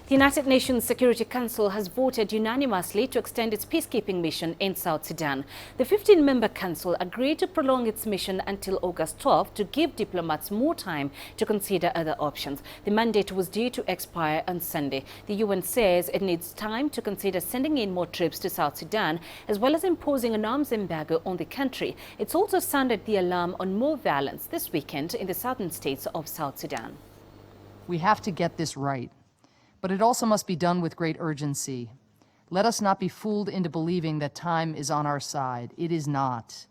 The United Nations Security Council has voted unanimously to extend its peacekeeping mission in South Sudan. The 15-member council agreed to prolong its mission until August 12 to give diplomats more time to consider other options. The mandate was due to expire on Sunday. The UN says it needs time to consider sending in more troops to South Sudan, as well as imposing an arms embargo on the country. It's also sounded the alarm on more violence this weekend in the southern states of South Sudan. We have to get this right. But it also must be done with great urgency. Let us not be fooled into believing that time is on our side. It is not.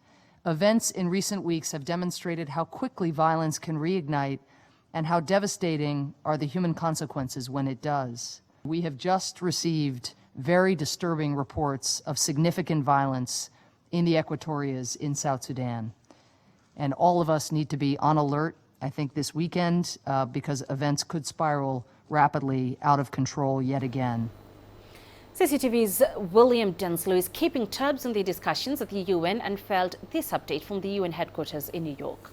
Events in recent weeks have demonstrated how quickly violence can reignite and how devastating are the human consequences when it does. We have just received very disturbing reports of significant violence in the Equatorias in South Sudan. And all of us need to be on alert, I think, this weekend because events could spiral rapidly out of control yet again. CCTV's William Denslow is keeping tabs on the discussions at the UN and felt this update from the UN headquarters in New York.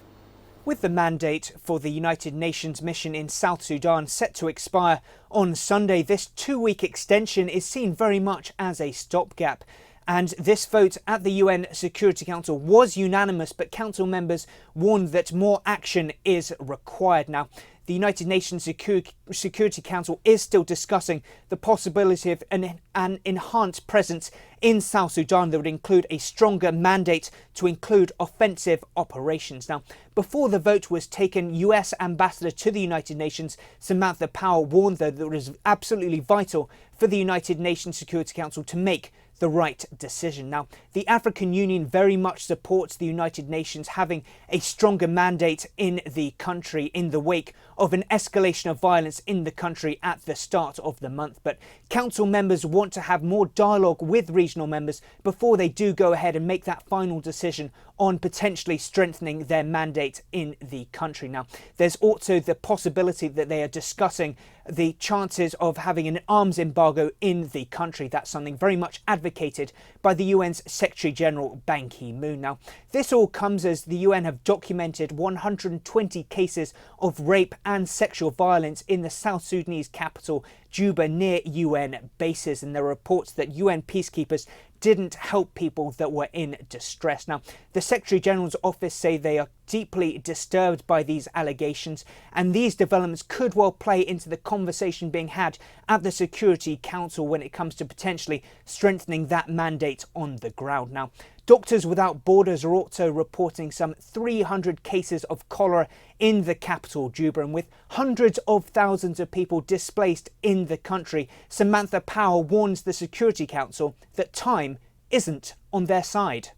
With the mandate for the United Nations mission in South Sudan set to expire on Sunday, this two-week extension is seen very much as a stopgap. And this vote at the UN Security Council was unanimous, but Council members warned that more action is required. Now, the United Nations Security Council is still discussing the possibility of an enhanced presence in South Sudan that would include a stronger mandate to include offensive operations. Now, before the vote was taken, US Ambassador to the United Nations, Samantha Power, warned that it was absolutely vital for the United Nations Security Council to make the right decision. Now, the African Union very much supports the United Nations having a stronger mandate in the country in the wake of an escalation of violence in the country at the start of the month. But Council members want to have more dialogue with regional members before they do go ahead and make that final decision on potentially strengthening their mandate in the country. Now, there's also the possibility that they are discussing the chances of having an arms embargo in the country. That's something very much advocated by the UN's Secretary General Ban Ki-moon. Now, this all comes as the UN have documented 120 cases of rape and sexual violence in the South Sudanese capital, Juba, near UN bases, and there are reports that UN peacekeepers didn't help people that were in distress. Now, the Secretary General's office say they are deeply disturbed by these allegations, and these developments could well play into the conversation being had at the Security Council when it comes to potentially strengthening that mandate on the ground. Now, Doctors Without Borders are also reporting some 300 cases of cholera in the capital, Juba, and with hundreds of thousands of people displaced in the country, Samantha Power warns the Security Council that time isn't on their side.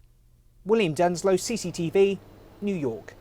William Denslow, CCTV, New York.